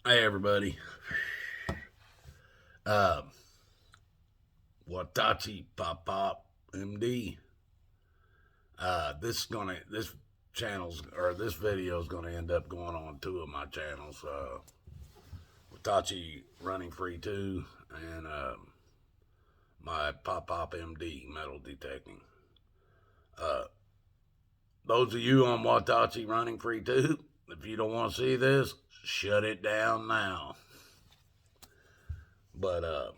Hey everybody. Uh, Watachi Pop MD. This channel's or this video is gonna end up going on two of my channels. Watachi Running Free 2 and my Pop MD metal detecting. Those of you on Watachi Running Free 2, if you don't want to see this, shut it down now. But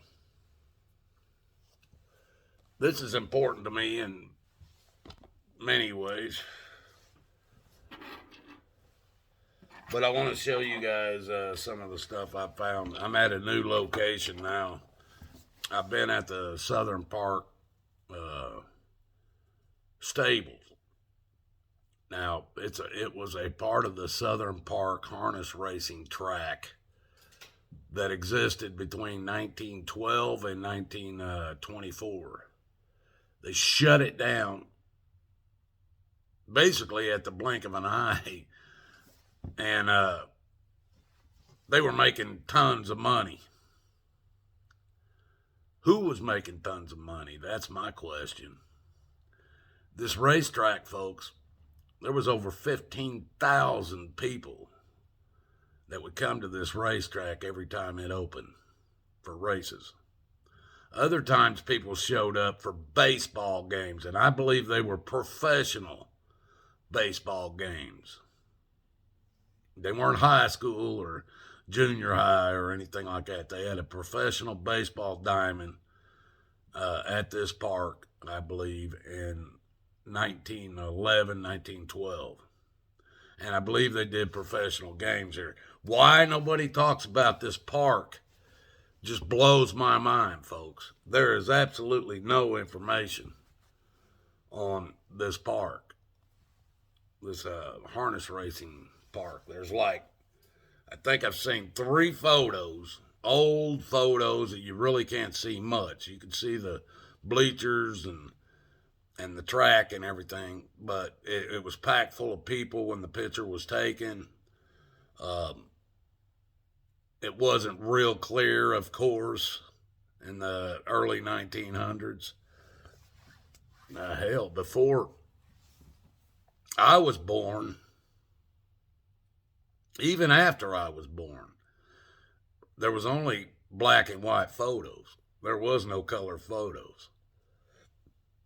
this is important to me in many ways. But I want to show you guys some of the stuff I found. I'm at a new location now. I've been at the Southern Park stables. Now, it was a part of the Southern Park harness racing track that existed between 1912 and 1924. They shut it down basically at the blink of an eye, and they were making tons of money. Who was making tons of money? That's my question. This racetrack, folks, there was over 15,000 people that would come to this racetrack every time it opened for races. Other times people showed up for baseball games, and I believe they were professional baseball games. They weren't high school or junior high or anything like that. They had a professional baseball diamond at this park, I believe, in 1911, 1912. And I believe they did professional games here. Why nobody talks about this park just blows my mind, folks. There is absolutely no information on this park, this harness racing park. There's I think I've seen 3 photos, old photos that you really can't see much. You can see the bleachers and the track and everything, but it was packed full of people when the picture was taken. It wasn't real clear, of course, in the early 1900s. Hell, before I was born, even after I was born, there was only black and white photos. There was no color photos.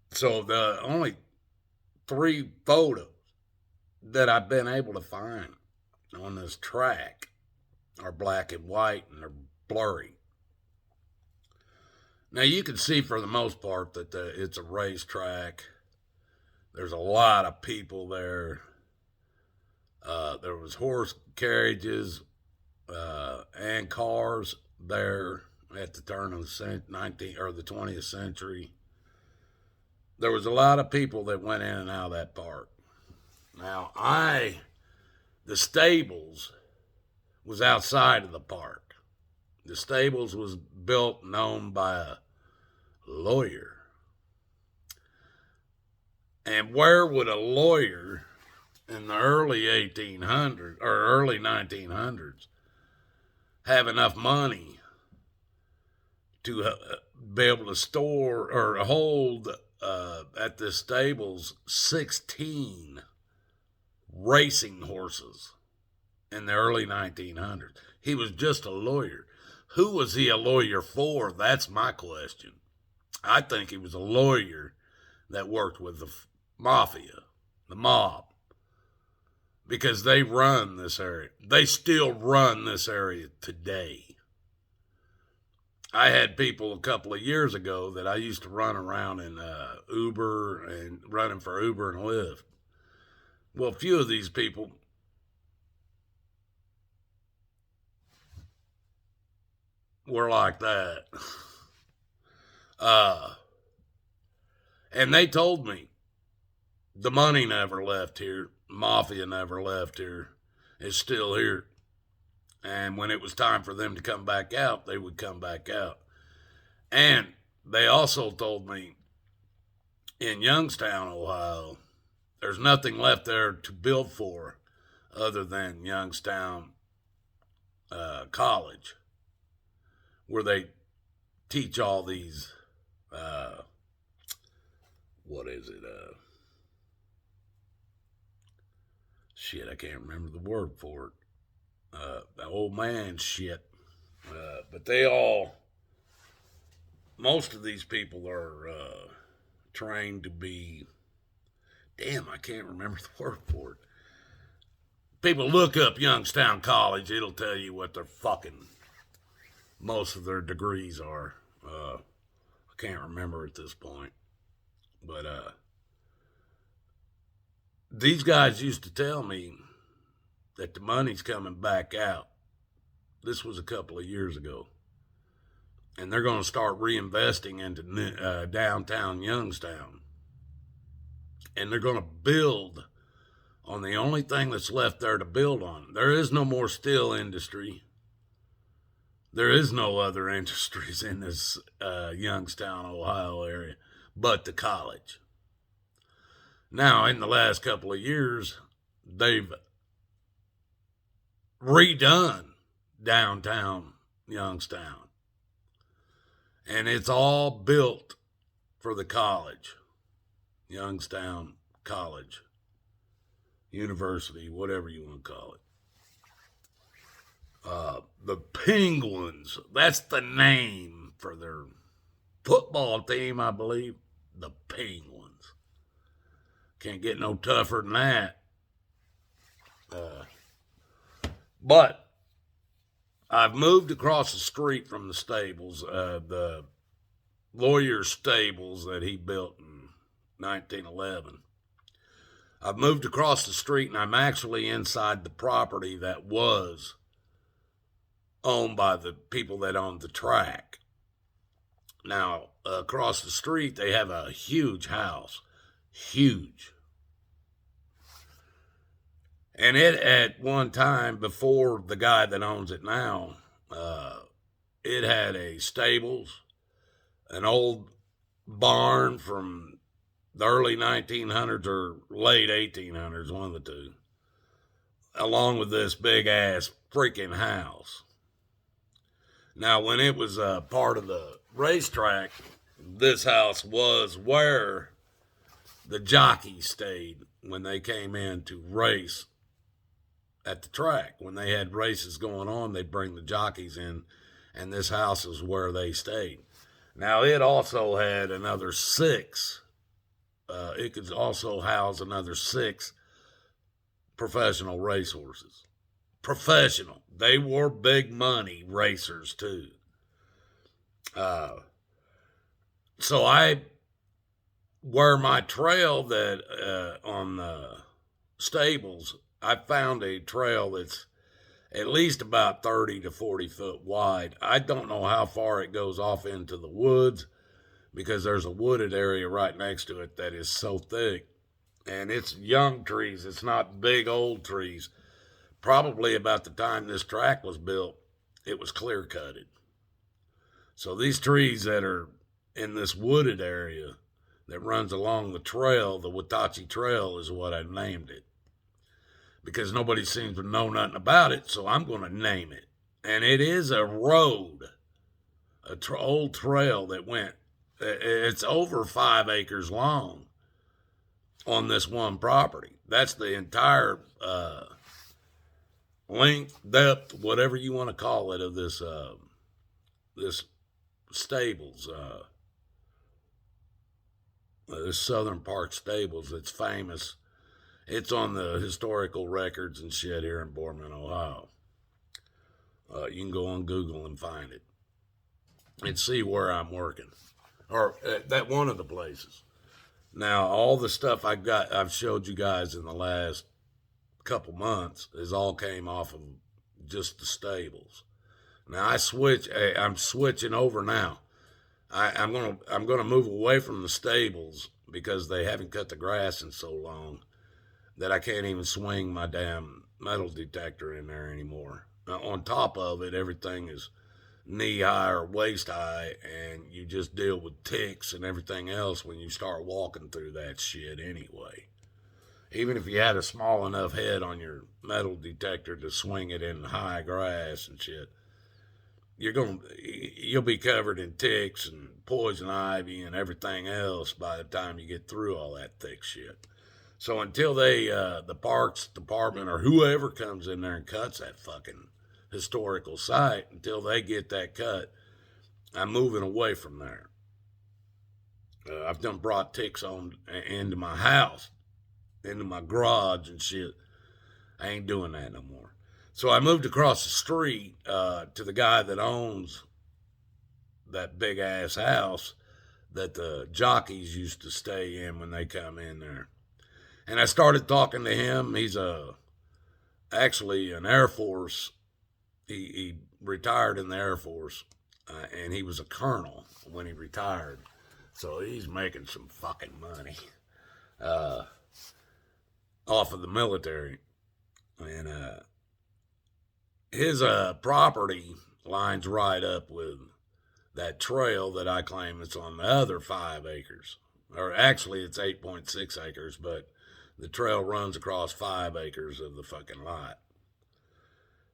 So the only 3 photos that I've been able to find on this track are black and white, and they're blurry. Now you can see for the most part that it's a racetrack. There's a lot of people there. There was horse carriages and cars there at the turn of the 20th century. There was a lot of people that went in and out of that park. Now, the stables was outside of the park. The stables was built and owned by a lawyer. And where would a lawyer in the early 1800s or early 1900s have enough money to be able to store or hold at the stables 16 racing horses in the early 1900s? He was just a lawyer. Who was he a lawyer for? That's my question. I think he was a lawyer that worked with the mafia, the mob, because they run this area. They still run this area today. I had people a couple of years ago that I used to run around in Uber and running for Uber and Lyft. Well, a few of these people were like that. And they told me the money never left here. Mafia never left here. It's still here. And when it was time for them to come back out, they would come back out. And they also told me in Youngstown, Ohio, there's nothing left there to build for other than Youngstown college where they teach all these, what is it? Shit, I can't remember the word for it. The old man shit. But most of these people are trained to be, damn, I can't remember the word for it. People look up Youngstown College, it'll tell you what their fucking, most of their degrees are. I can't remember at this point. But these guys used to tell me that the money's coming back out. This was a couple of years ago. And they're going to start reinvesting into downtown Youngstown. And they're going to build on the only thing that's left there to build on. There is no more steel industry. There is no other industries in this Youngstown, Ohio area but the college. Now, in the last couple of years, they've redone downtown Youngstown. And it's all built for the college. Youngstown College. University, whatever you want to call it. The Penguins, that's the name for their football team, I believe. The Penguins. Can't get no tougher than that. But I've moved across the street from the stables, the lawyer's stables that he built in 1911. I've moved across the street and I'm actually inside the property that was owned by the people that owned the track. Now, across the street, they have a huge house. Huge. And it, at one time, before the guy that owns it now, it had a stables, an old barn from the early 1900s or late 1800s, one of the two, along with this big-ass freaking house. Now, when it was part of the racetrack, this house was where the jockeys stayed when they came in to race at the track. When they had races going on, they'd bring the jockeys in, and this house is where they stayed. Now, it also had another 6. It could also house another 6 professional racehorses. Professional. They were big money racers, too. So where my trail that on the stables, I found a trail that's at least about 30 to 40 foot wide. I don't know how far it goes off into the woods because there's a wooded area right next to it that is so thick. And it's young trees. It's not big old trees. Probably about the time this track was built, it was clear-cutted. So these trees that are in this wooded area that runs along the trail, the Watachi Trail is what I named it. Because nobody seems to know nothing about it, so I'm going to name it. And it is a road, old trail that went, it's over 5 acres long on this one property. That's the entire length, depth, whatever you want to call it, of this stables, this Southern Park Stables that's famous. It's on the historical records and shit here in Boardman, Ohio. You can go on Google and find it and see where I'm working, or that one of the places. Now, all the stuff I've showed you guys in the last couple months is all came off of just the stables. Now I'm switching over now. I'm gonna move away from the stables because they haven't cut the grass in so long that I can't even swing my damn metal detector in there anymore. Now, on top of it, everything is knee high or waist high, and you just deal with ticks and everything else when you start walking through that shit anyway. Even if you had a small enough head on your metal detector to swing it in high grass and shit, you'll be covered in ticks and poison ivy and everything else by the time you get through all that thick shit. So until the parks department or whoever comes in there and cuts that fucking historical site, until they get that cut, I'm moving away from there. I've done brought ticks on into my house, into my garage and shit. I ain't doing that no more. So I moved across the street to the guy that owns that big ass house that the jockeys used to stay in when they come in there. And I started talking to him. He's actually an Air Force. He retired in the Air Force, and he was a colonel when he retired. So he's making some fucking money off of the military. And his property lines right up with that trail that I claim is on the other 5 acres. Or actually, it's 8.6 acres, but the trail runs across 5 acres of the fucking lot.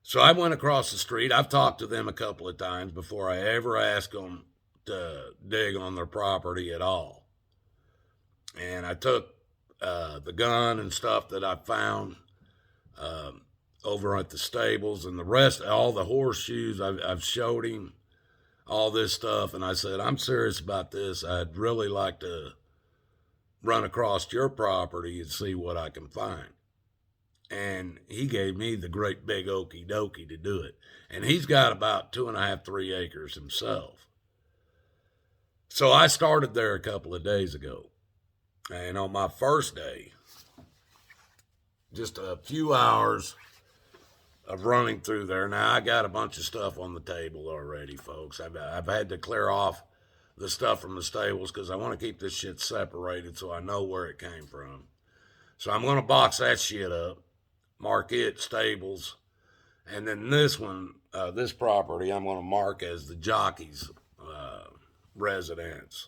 So I went across the street. I've talked to them a couple of times before I ever asked them to dig on their property at all. And I took the gun and stuff that I found over at the stables and the rest, all the horseshoes. I've showed him all this stuff, and I said, I'm serious about this. I'd really like to run across your property and see what I can find. And he gave me the great big okie dokie to do it. And he's got about 2.5, 3 acres himself. So I started there a couple of days ago. And on my first day, just a few hours of running through there. Now, I got a bunch of stuff on the table already, folks. I've had to clear off the stuff from the stables because I want to keep this shit separated so I know where it came from. So I'm going to box that shit up, mark it stables, and then this one, this property, I'm going to mark as the jockey's residence.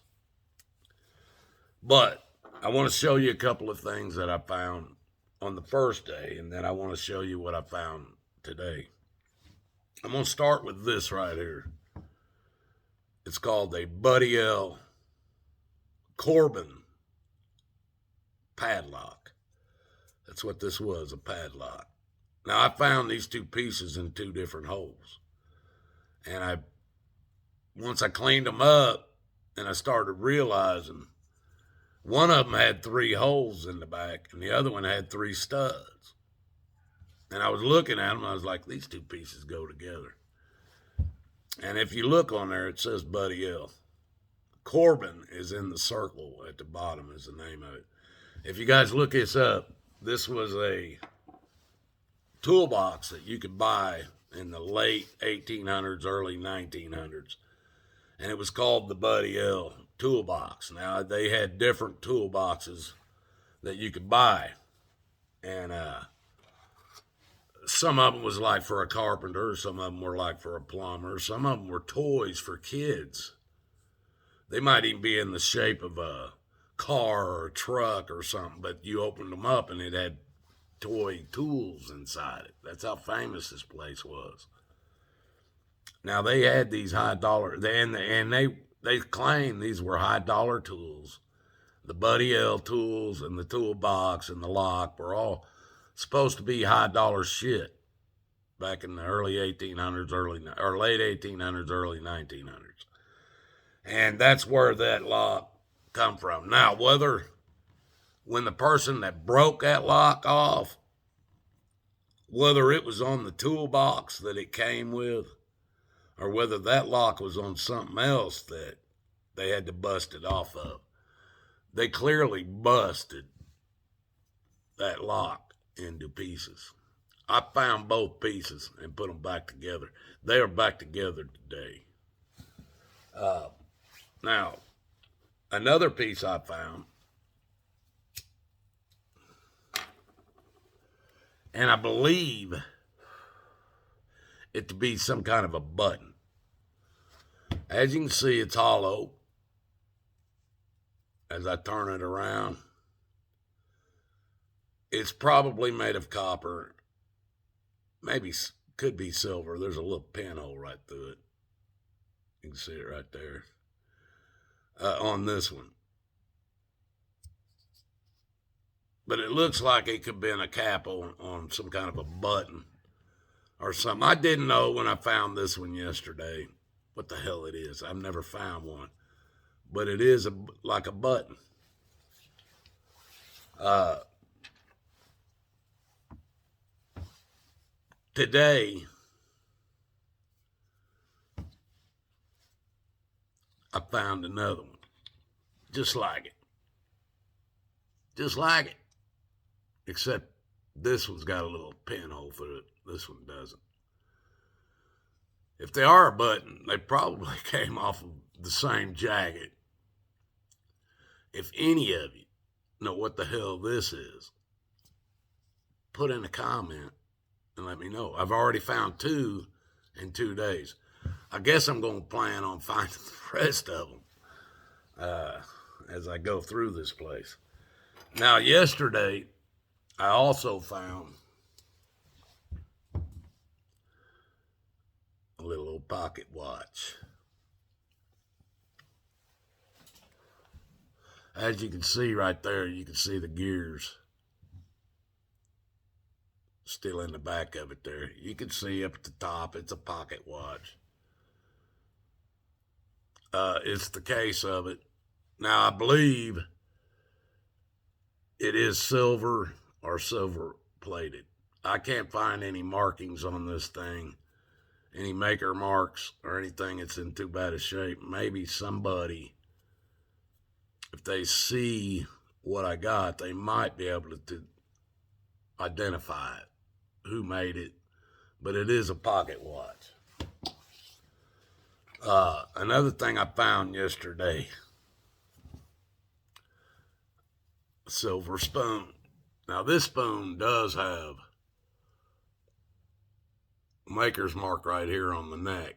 But I want to show you a couple of things that I found on the first day, and then I want to show you what I found today. I'm going to start with this right here. It's called a Buddy L. Corbin Padlock. That's what this was, a padlock. Now, I found these 2 pieces in 2 different holes. And once I cleaned them up, and I started realizing one of them had 3 holes in the back, and the other one had 3 studs. And I was looking at them, I was like, these 2 pieces go together. And if you look on there, it says Buddy L. Corbin is in the circle at the bottom is the name of it. If you guys look this up, this was a toolbox that you could buy in the late 1800s, early 1900s. And it was called the Buddy L. toolbox. Now, they had different toolboxes that you could buy. And some of them was like for a carpenter, some of them were like for a plumber, some of them were toys for kids. They might even be in the shape of a car or a truck or something, but you opened them up and it had toy tools inside it. That's how famous this place was. Now, they had these high dollar, and they claimed these were high dollar tools. The Buddy L tools and the toolbox and the lock were all supposed to be high dollar shit back in the early 1800s, late 1800s, early 1900s. And that's where that lock come from. Now, whether when the person that broke that lock off, whether it was on the toolbox that it came with, or whether that lock was on something else that they had to bust it off of, they clearly busted that lock into pieces. I found both pieces and put them back together. They are back together today. Now, another piece I found, and I believe it to be some kind of a button. As you can see, it's hollow. As I turn it around, It's probably made of copper. Maybe could be silver. There's a little pinhole right through it. You can see it right there. On this one. But it looks like it could have been a cap on some kind of a button or something. I didn't know when I found this one yesterday what the hell it is. I've never found one. But it is like a button. Today, I found another one. Just like it. Just like it. Except this one's got a little pinhole through it. This one doesn't. If they are a button, they probably came off of the same jacket. If any of you know what the hell this is, put in a comment and let me know. I've already found 2 in 2 days. I guess I'm going to plan on finding the rest of them as I go through this place. Now, yesterday, I also found a little old pocket watch. As you can see right there, you can see the gears still in the back of it there. You can see up at the top, it's a pocket watch. It's the case of it. Now, I believe it is silver or silver plated. I can't find any markings on this thing, any maker marks or anything. It's in too bad a shape. Maybe somebody, if they see what I got, they might be able to identify it, who made it, but it is a pocket watch. Another thing I found yesterday, a silver spoon. Now, this spoon does have a maker's mark right here on the neck.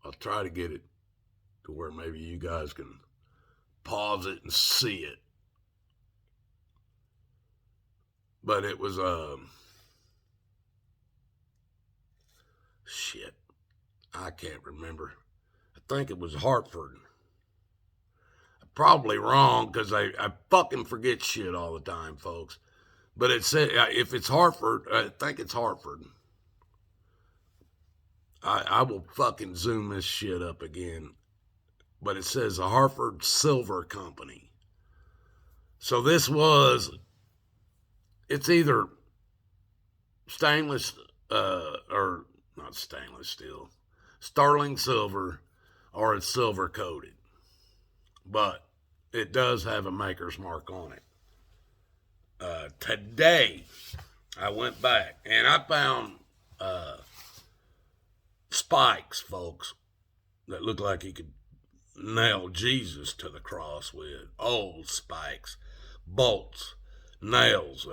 I'll try to get it to where maybe you guys can pause it and see it. But it was, shit, I can't remember. I think it was Hartford. I'm probably wrong because I fucking forget shit all the time, folks. But it said, if it's Hartford, I think it's Hartford. I will fucking zoom this shit up again. But it says the Hartford Silver Company. So this was, it's either stainless, or not stainless steel, sterling silver, or it's silver coated. But it does have a maker's mark on it. Today, I went back and I found spikes, folks, that look like he could nail Jesus to the cross with. Old spikes, bolts, nails,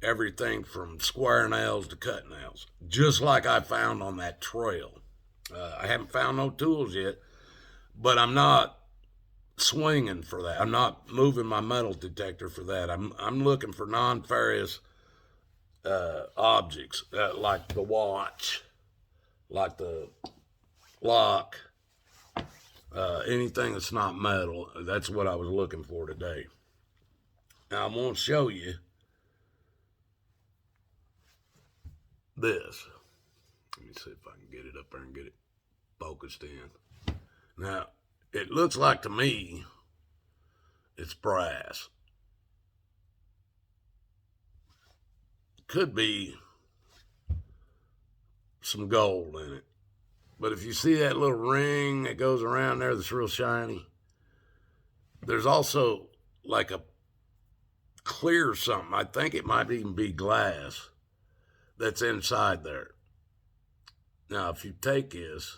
everything from square nails to cut nails, just like I found on that trail. I haven't found no tools yet, but I'm not swinging for that. I'm not moving my metal detector for that. I'm looking for non-ferrous objects, like the watch, like the lock, anything that's not metal. That's what I was looking for today. Now I'm going to show you this. Let me see if I can get it up there and get it focused in. Now, it looks like to me it's brass. Could be some gold in it. But if you see that little ring that goes around there that's real shiny, there's also like a clear something. I think it might even be glass that's inside there. Now, if you take this,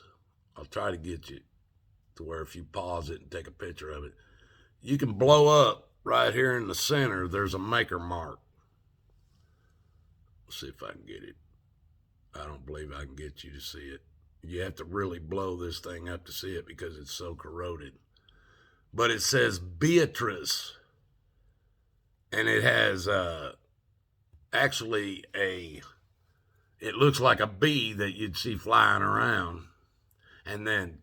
I'll try to get you to where if you pause it and take a picture of it, you can blow up right here in the center. There's a maker mark. Let's see if I can get it. I don't believe I can get you to see it. You have to really blow this thing up to see it because it's so corroded. But it says Beatrice And it has actually it looks like a bee that you'd see flying around. And then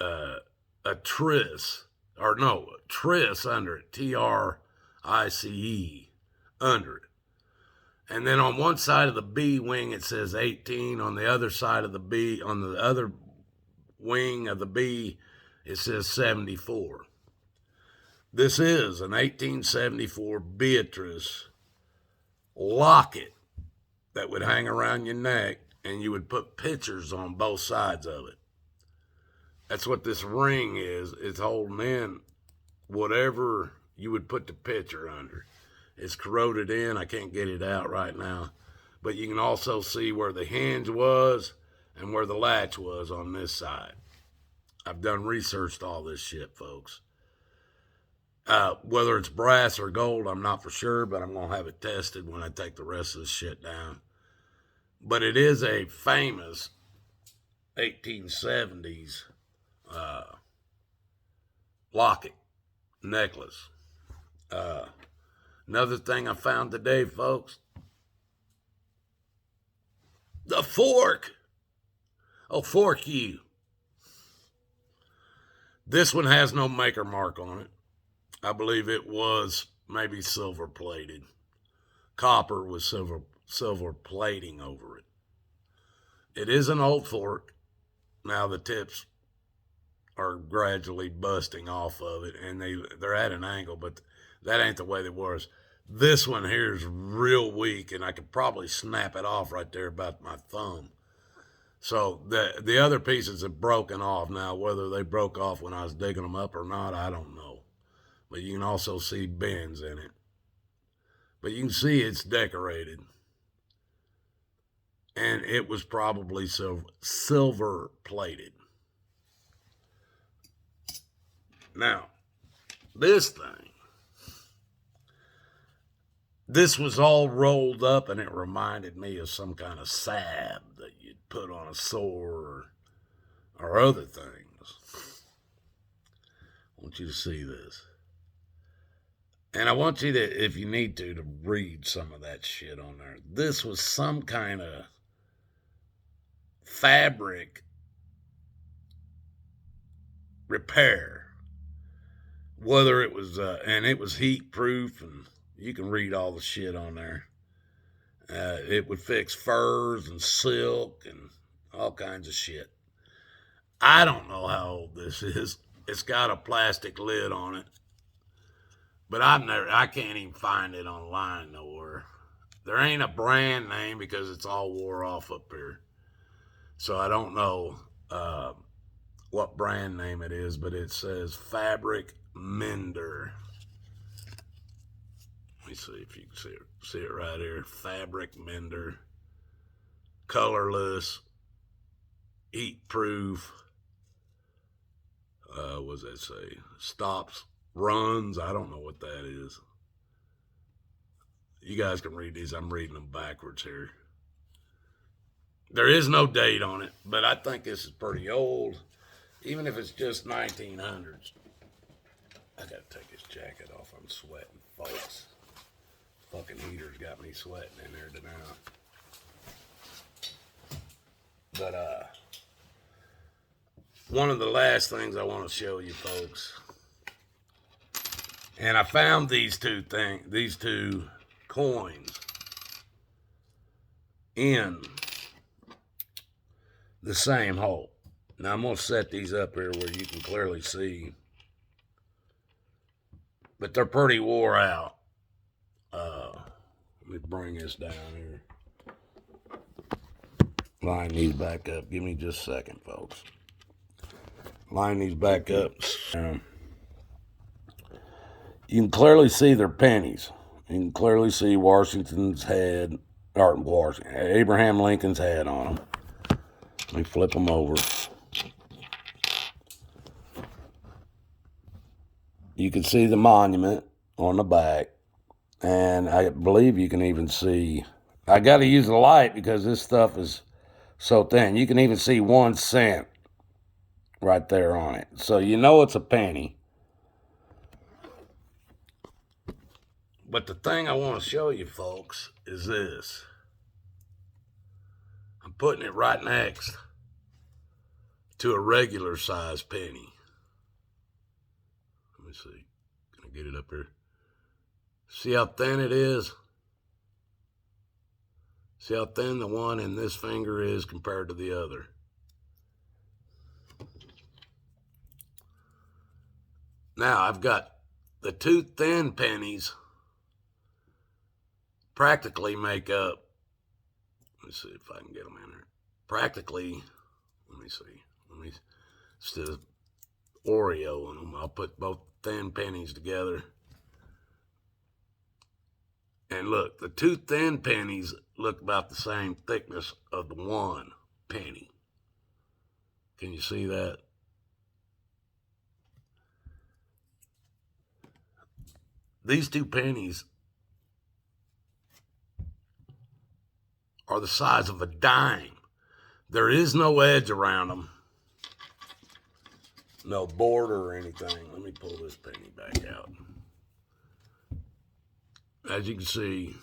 a tris, or no, tris under it, TRICE under it. And then on one side of the bee wing, it says 18. On the other side of the bee, on the other wing of the bee, it says 74. This is an 1874 Beatrice Locket that would hang around your neck, and you would put pictures on both sides of it. That's what this ring is. It's holding in whatever you would put the picture under. It's corroded in. I can't get it out right now. But you can also see where the hinge was and where the latch was on this side. I've done researched all this shit, folks. Whether it's brass or gold, I'm not for sure, but I'm going to have it tested when I take the rest of this shit down. But it is a famous 1870s locket necklace. Another thing I found today, folks, the fork. Oh, fork you. This one has no maker mark on it. I believe it was maybe silver plated. Copper with silver plating over it. It is an old fork. Now the tips are gradually busting off of it, and they're at an angle, but that ain't the way they was. This one here is real weak, and I could probably snap it off right there about my thumb. So the other pieces have broken off. Now, whether they broke off when I was digging them up or not, I don't know. But you can also see bends in it. But you can see it's decorated. And it was probably silver plated. Now, this thing, this was all rolled up, and it reminded me of some kind of salve that you'd put on a sore or other things. I want you to see this. And I want you to, if you need to read some of that shit on there. This was some kind of fabric repair. Whether it was, and it was heat proof, and you can read all the shit on there. It would fix furs and silk and all kinds of shit. I don't know how old this is. It's got a plastic lid on it. But I can't even find it online nowhere. There ain't a brand name because it's all wore off up here. So I don't know what brand name it is, but it says Fabric Mender. Let me see if you can see it right here. Fabric Mender. Colorless. Heat proof. What does that say? Stops runs. I don't know what that is. You guys can read these. I'm reading them backwards here. There is no date on it, but I think this is pretty old, even if it's just 1900s. I gotta take this jacket off. I'm sweating, folks. Fucking heater's got me sweating in there tonight. But one of the last things I want to show you, folks, and I found these two coins in the same hole. Now I'm going to set these up here where you can clearly see. But they're pretty wore out. Let me bring this down here. Line these back up. Give me just a second, folks. Line these back up. You can clearly see their pennies. You can clearly see Washington's head, or Abraham Lincoln's head on them. Let me flip them over. You can see the monument on the back. And I believe you can even see, I got to use the light because this stuff is so thin. You can even see 1 cent right there on it. So you know it's a penny. But the thing I want to show you, folks, is this. I'm putting it right next to a regular size penny. Let me see. Can I get it up here? See how thin it is? See how thin the one in this finger is compared to the other? Now, I've got the two thin pennies practically make up, let me see if I can get them in there. Practically, let me see. Instead of Oreo in them, I'll put both thin pennies together. And look, the two thin pennies look about the same thickness of the one penny. Can you see that? These two pennies are the size of a dime. There is no edge around them. No border or anything. Let me pull this penny back out. As you can see,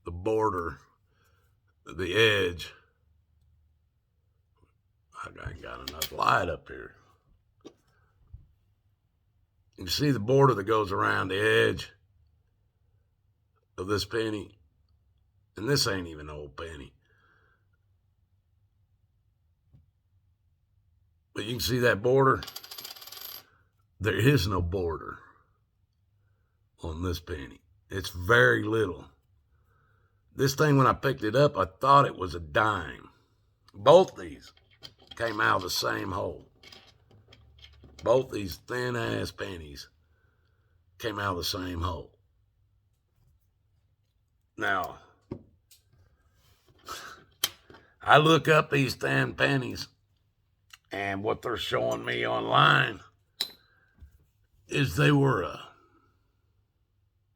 the border, the edge, I ain't got enough light up here. You can see the border that goes around the edge of this penny. And this ain't even an old penny. But you can see that border. There is no border on this penny. It's very little. This thing, when I picked it up, I thought it was a dime. Both these came out of the same hole. Both these thin-ass pennies came out of the same hole. Now, I look up these thin pennies, and what they're showing me online is they were a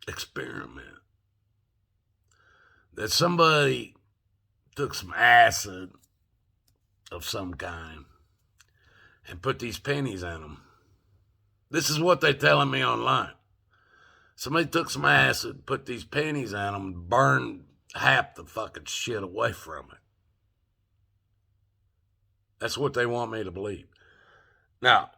experiment. That somebody took some acid of some kind and put these pennies in them. This is what they're telling me online. Somebody took some acid, put these pennies in them, and burned half the fucking shit away from it. That's what they want me to believe. Now,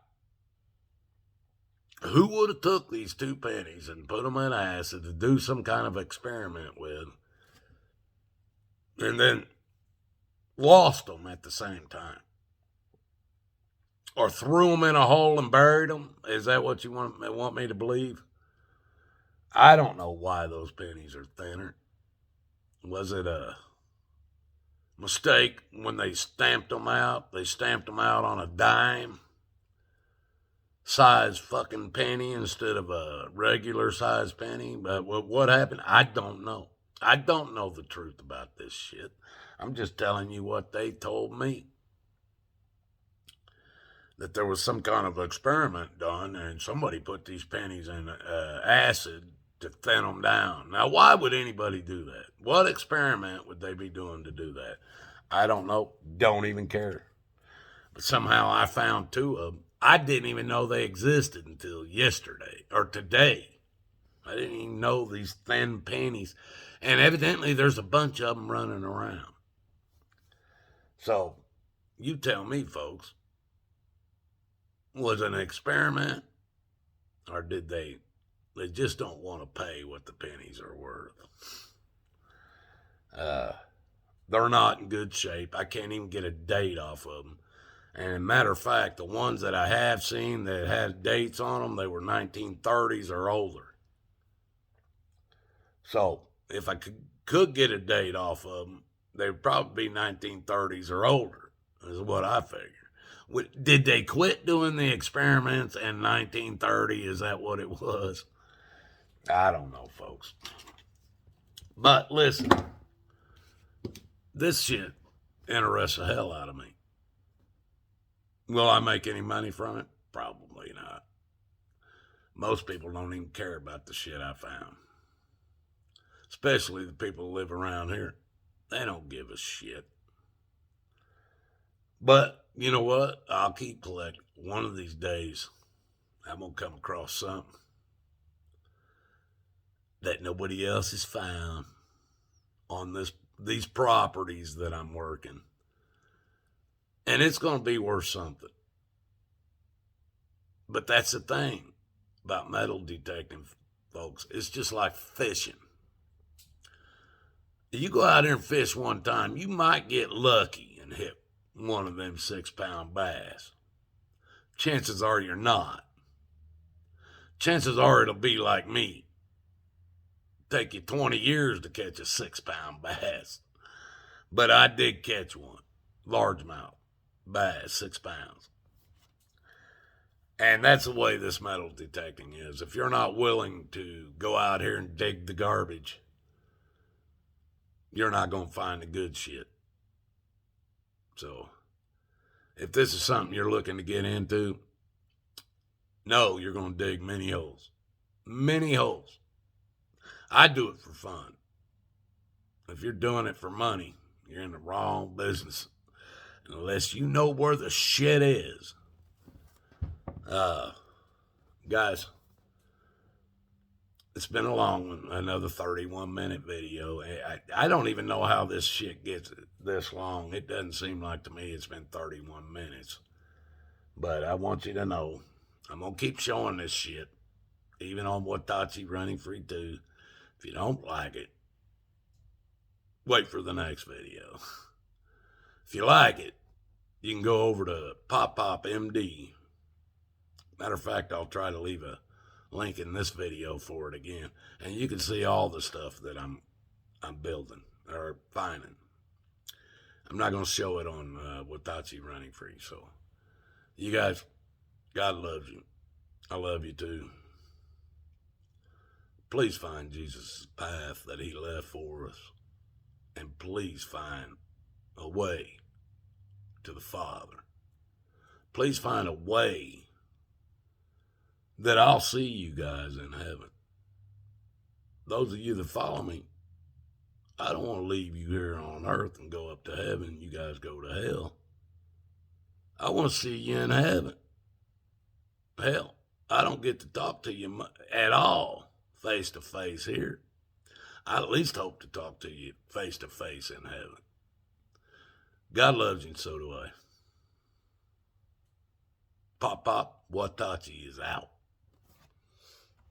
who would have took these two pennies and put them in acid to do some kind of experiment with, and then lost them at the same time? Or threw them in a hole and buried them? Is that what you want me to believe? I don't know why those pennies are thinner. Was it a mistake when they stamped them out? They stamped them out on a dime size fucking penny instead of a regular size penny. But what happened? I don't know. I don't know the truth about this shit. I'm just telling you what they told me. That there was some kind of experiment done and somebody put these pennies in acid to thin them down. Now, why would anybody do that? What experiment would they be doing to do that? I don't know. Don't even care. But somehow I found two of them. I didn't even know they existed until yesterday or today. I didn't even know these thin pennies. And evidently there's a bunch of them running around. So, you tell me, folks. Was it an experiment? Or did they just don't want to pay what the pennies are worth? They're not in good shape. I can't even get a date off of them. And matter of fact, the ones that I have seen that had dates on them, they were 1930s or older. So if I could get a date off of them, they would probably be 1930s or older, is what I figure. Did they quit doing the experiments in 1930? Is that what it was? I don't know, folks. But listen, this shit interests the hell out of me. Will I make any money from it? Probably not. Most people don't even care about the shit I found. Especially the people who live around here. They don't give a shit. But you know what? I'll keep collecting. One of these days, I'm going to come across something. that nobody else has found on these properties that I'm working. And it's going to be worth something. But that's the thing about metal detecting, folks. It's just like fishing. You go out there and fish one time, you might get lucky and hit one of them 6-pound bass. Chances are you're not. Chances are it'll be like me. Take you 20 years to catch a 6-pound bass. But I did catch one. Largemouth bass, 6 pounds. And that's the way this metal detecting is. If you're not willing to go out here and dig the garbage, you're not going to find the good shit. So, if this is something you're looking to get into, no, you're going to dig many holes. Many holes. I do it for fun. If you're doing it for money, you're in the wrong business. Unless you know where the shit is. Guys, it's been a long one, another 31-minute video. I don't even know how this shit gets this long. It doesn't seem like to me it's been 31 minutes. But I want you to know, I'm going to keep showing this shit, even on Watachi Running Free 2. If you don't like it, wait for the next video. If you like it, you can go over to Pop MD. Matter of fact, I'll try to leave a link in this video for it again, and you can see all the stuff that I'm building or finding. I'm not going to show it on Watachi Running Free. So, you guys, God loves you. I love you too. Please find Jesus' path that he left for us, and please find a way to the Father. Please find a way that I'll see you guys in heaven. Those of you that follow me, I don't want to leave you here on earth and go up to heaven. You guys go to hell. I want to see you in heaven. Hell, I don't get to talk to you at all face to face here. I at least hope to talk to you face to face in heaven. God loves you, and so do I. Pop, Watachi is out.